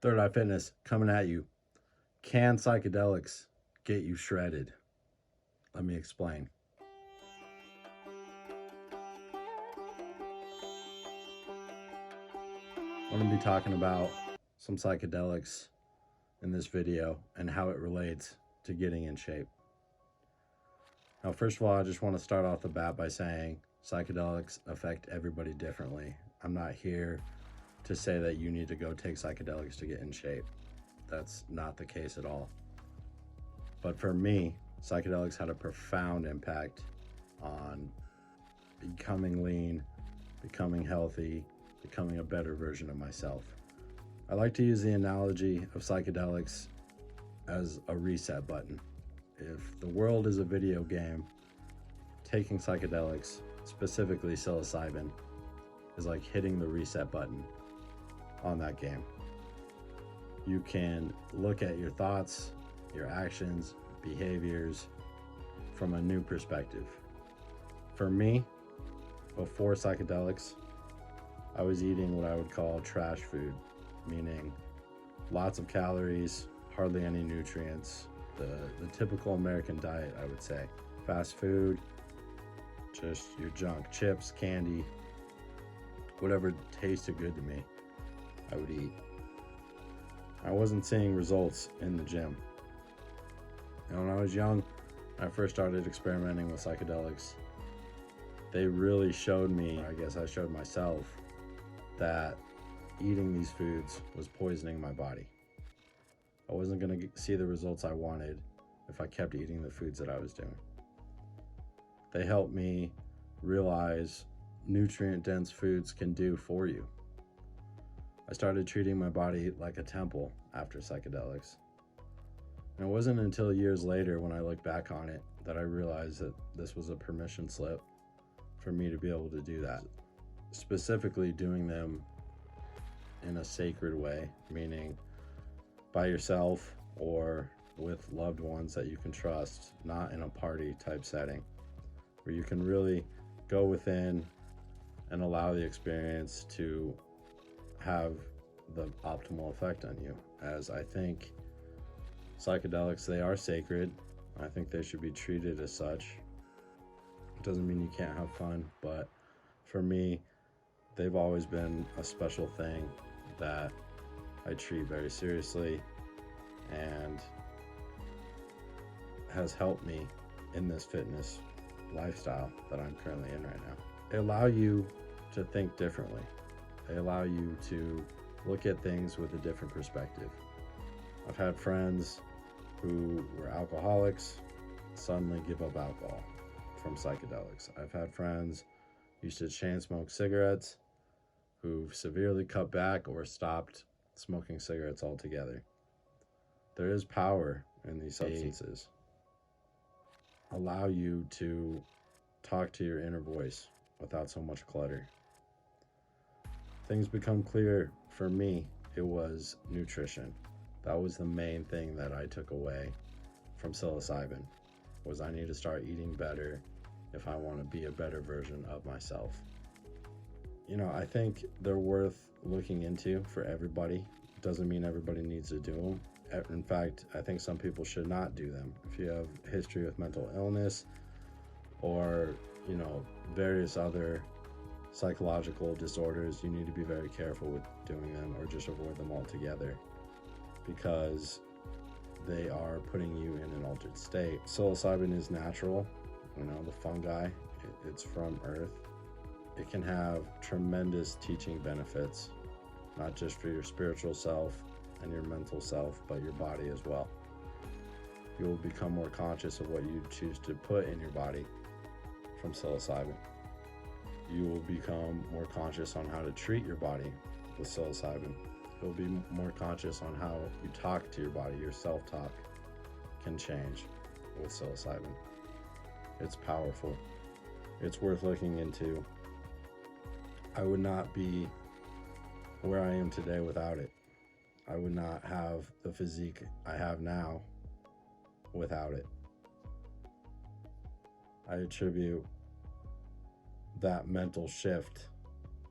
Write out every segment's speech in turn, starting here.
Third Eye Fitness coming at you. Can psychedelics get you shredded? Let me explain. I'm going to be talking about some psychedelics in this video and how it relates to getting in shape. Now, first of all, I just want to start off the bat by saying psychedelics affect everybody differently. I'm not here to say that you need to go take psychedelics to get in shape. That's not the case at all. But for me, psychedelics had a profound impact on becoming lean, becoming healthy, becoming a better version of myself. I like to use the analogy of psychedelics as a reset button. If the world is a video game, taking psychedelics, specifically psilocybin, is like hitting the reset button on that game. You can look at your thoughts, your actions, behaviors from a new perspective. For me, before psychedelics, I was eating what I would call trash food, meaning lots of calories, hardly any nutrients, the typical American diet, I would say. Fast food, just your junk, chips, candy, whatever tasted good to me, I would eat. I wasn't seeing results in the gym. And when I was young, I first started experimenting with psychedelics. They really showed me, I guess I showed myself, that eating these foods was poisoning my body. I wasn't going to see the results I wanted if I kept eating the foods that I was doing. They helped me realize nutrient-dense foods can do for you. I started treating my body like a temple after psychedelics. And it wasn't until years later when I look back on it that I realized that this was a permission slip for me to be able to do that. Specifically doing them in a sacred way, meaning by yourself or with loved ones that you can trust, not in a party type setting, where you can really go within and allow the experience to have the optimal effect on you. As I think psychedelics, they are sacred. I think they should be treated as such. It doesn't mean you can't have fun, but for me, they've always been a special thing that I treat very seriously and has helped me in this fitness lifestyle that I'm currently in right now. They allow you to think differently. They allow you to look at things with a different perspective. I've had friends who were alcoholics suddenly give up alcohol from psychedelics. I've had friends who used to chain smoke cigarettes who've severely cut back or stopped smoking cigarettes altogether. There is power in these substances. Allow you to talk to your inner voice without so much clutter. Things become clear for me. It was nutrition. That was the main thing that I took away from psilocybin, was I need to start eating better if I want to be a better version of myself. You know, I think they're worth looking into for everybody. Doesn't mean everybody needs to do them. In fact, I think some people should not do them. If you have a history with mental illness or, various other psychological disorders, you need to be very careful with doing them or just avoid them altogether, because they are putting you in an altered state. Psilocybin is natural, the fungi, it's from Earth. It can have tremendous teaching benefits, not just for your spiritual self and your mental self, but your body as well. You will become more conscious of what you choose to put in your body from psilocybin. You will become more conscious on how to treat your body with psilocybin. You'll be more conscious on how you talk to your body. Your self-talk can change with psilocybin. It's powerful. It's worth looking into. I would not be where I am today without it. I would not have the physique I have now without it. I attribute that mental shift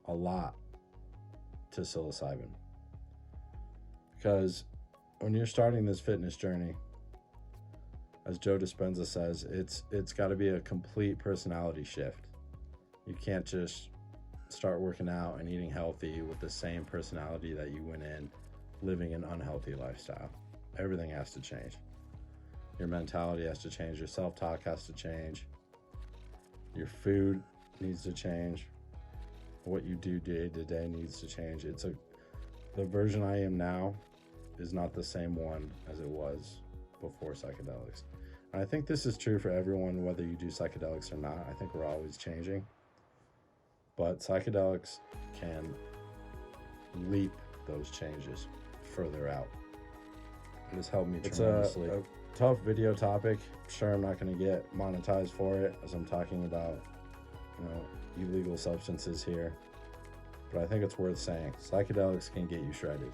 a lot to psilocybin, Because when you're starting this fitness journey, as Joe Dispenza says, it's got to be a complete personality shift. You can't just start working out and eating healthy with the same personality that you went in living an unhealthy lifestyle. Everything has to change. Your mentality has to change. Your self-talk has to change. Your food needs to change. What you do day to day needs to change. The version I am now is not the same one as it was before psychedelics. And I think this is true for everyone, whether you do psychedelics or not. I think we're always changing. But psychedelics can leap those changes further out. It has helped me tremendously. It's a tough video topic. Sure, I'm not going to get monetized for it as I'm talking about, illegal substances here. But I think it's worth saying. Psychedelics can get you shredded.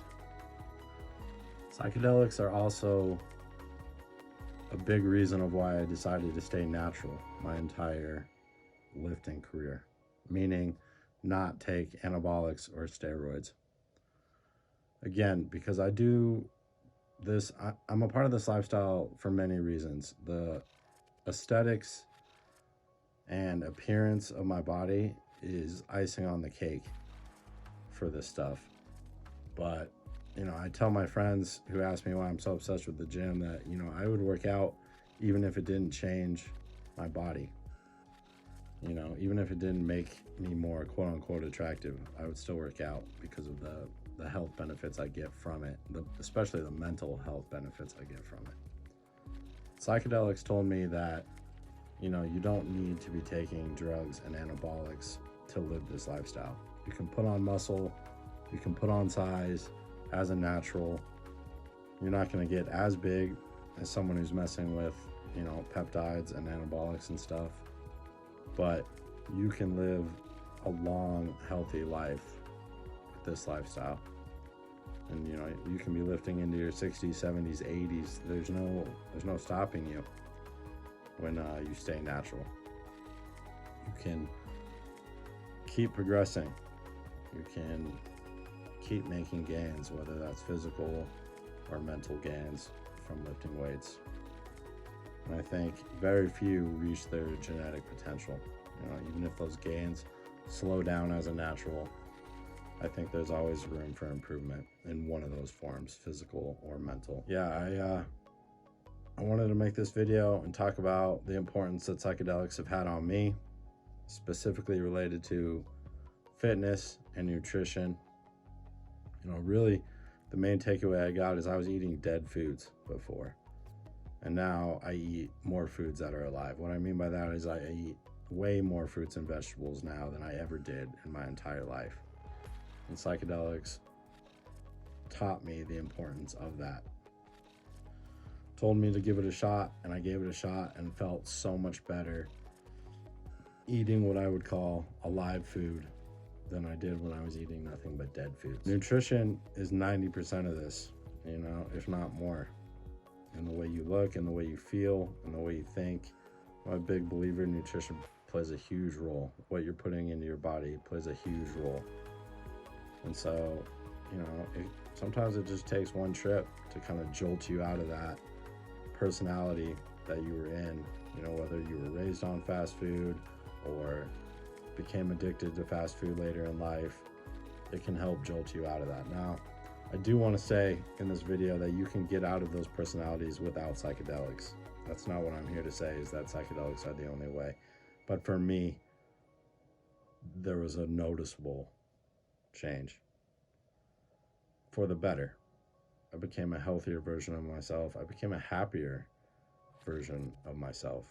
Psychedelics are also a big reason of why I decided to stay natural my entire lifting career. Meaning not take anabolics or steroids. Again, because I do this, I'm a part of this lifestyle for many reasons. The aesthetics and appearance of my body is icing on the cake for this stuff. But, I tell my friends who ask me why I'm so obsessed with the gym that, I would work out even if it didn't change my body. Even if it didn't make me more quote unquote attractive, I would still work out because of the health benefits I get from it, especially the mental health benefits I get from it. Psychedelics told me that, you don't need to be taking drugs and anabolics to live this lifestyle. You can put on muscle, you can put on size as a natural. You're not going to get as big as someone who's messing with, peptides and anabolics and stuff. But you can live a long, healthy life with this lifestyle. And you can be lifting into your 60s, 70s, 80s. There's no stopping you when you stay natural. You can keep progressing. You can keep making gains, whether that's physical or mental gains from lifting weights. And I think very few reach their genetic potential. Even if those gains slow down as a natural, I think there's always room for improvement in one of those forms, physical or mental. Yeah, I wanted to make this video and talk about the importance that psychedelics have had on me, specifically related to fitness and nutrition. Really, the main takeaway I got is I was eating dead foods before. And now I eat more foods that are alive. What I mean by that is I eat way more fruits and vegetables now than I ever did in my entire life. And psychedelics taught me the importance of that. Told me to give it a shot, and I gave it a shot and felt so much better eating what I would call alive food than I did when I was eating nothing but dead foods. Nutrition is 90% of this, if not more. In the way you look, in the way you feel, in the way you think. I'm a big believer nutrition plays a huge role. What you're putting into your body plays a huge role. And so, sometimes it just takes one trip to kind of jolt you out of that personality that you were in, whether you were raised on fast food or became addicted to fast food later in life. It can help jolt you out of that. Now, I do want to say in this video that you can get out of those personalities without psychedelics. That's not what I'm here to say, is that psychedelics are the only way. But for me, there was a noticeable change for the better. I became a healthier version of myself. I became a happier version of myself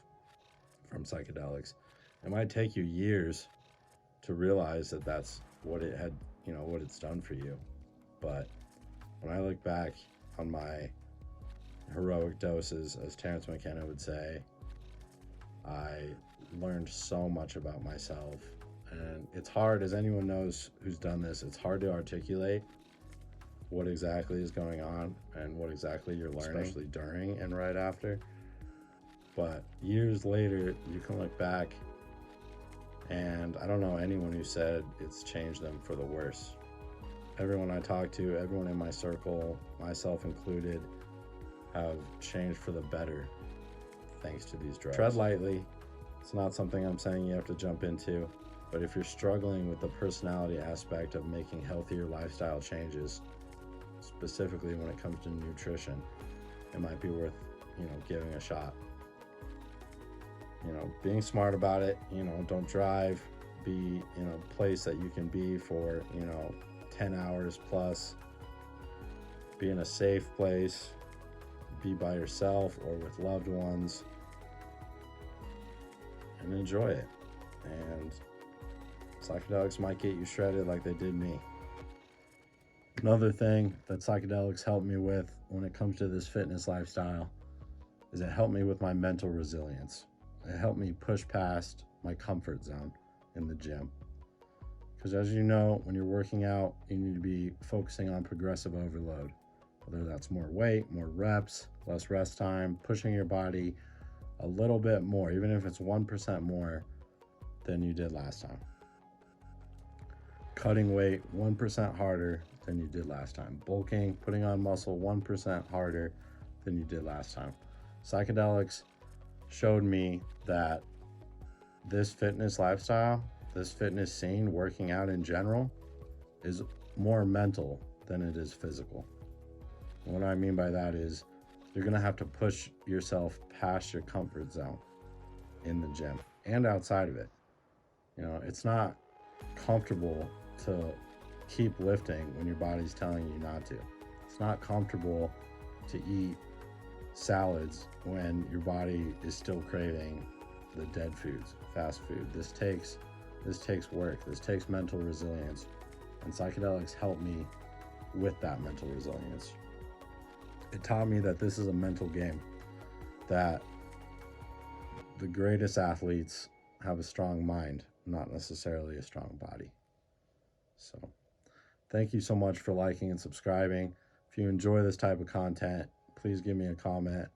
from psychedelics. It might take you years to realize that that's what it had, what it's done for you. But when I look back on my heroic doses, as Terence McKenna would say, I learned so much about myself. And it's hard, as anyone knows who's done this, it's hard to articulate what exactly is going on and what exactly you're learning, especially during and right after. But years later, you can look back, and I don't know anyone who said it's changed them for the worse. everyone I talk to, everyone in my circle, myself included, have changed for the better thanks to these drugs. Tread lightly. It's not something I'm saying you have to jump into, but if you're struggling with the personality aspect of making healthier lifestyle changes, specifically when it comes to nutrition, it might be worth, giving a shot. Being smart about it, don't drive, be in a place that you can be for, 10 hours plus, be in a safe place, be by yourself or with loved ones, and enjoy it. And psychedelics might get you shredded like they did me. Another thing that psychedelics helped me with when it comes to this fitness lifestyle is it helped me with my mental resilience. It helped me push past my comfort zone in the gym. Because as you know, when you're working out, you need to be focusing on progressive overload. Whether that's more weight, more reps, less rest time, pushing your body a little bit more, even if it's 1% more than you did last time. Cutting weight 1% harder than you did last time. Bulking, putting on muscle 1% harder than you did last time. Psychedelics showed me that this fitness lifestyle, this fitness scene, working out in general, is more mental than it is physical. And what I mean by that is you're going to have to push yourself past your comfort zone in the gym and outside of it. It's not comfortable to keep lifting when your body's telling you not to. It's not comfortable to eat salads when your body is still craving the dead foods, fast food. This takes work. This takes mental resilience. And psychedelics help me with that mental resilience. It taught me that this is a mental game, that the greatest athletes have a strong mind, not necessarily a strong body. So thank you so much for liking and subscribing. If you enjoy this type of content, please give me a comment.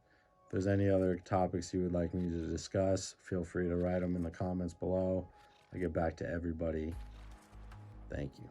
If there's any other topics you would like me to discuss, feel free to write them in the comments below. I get back to everybody. Thank you.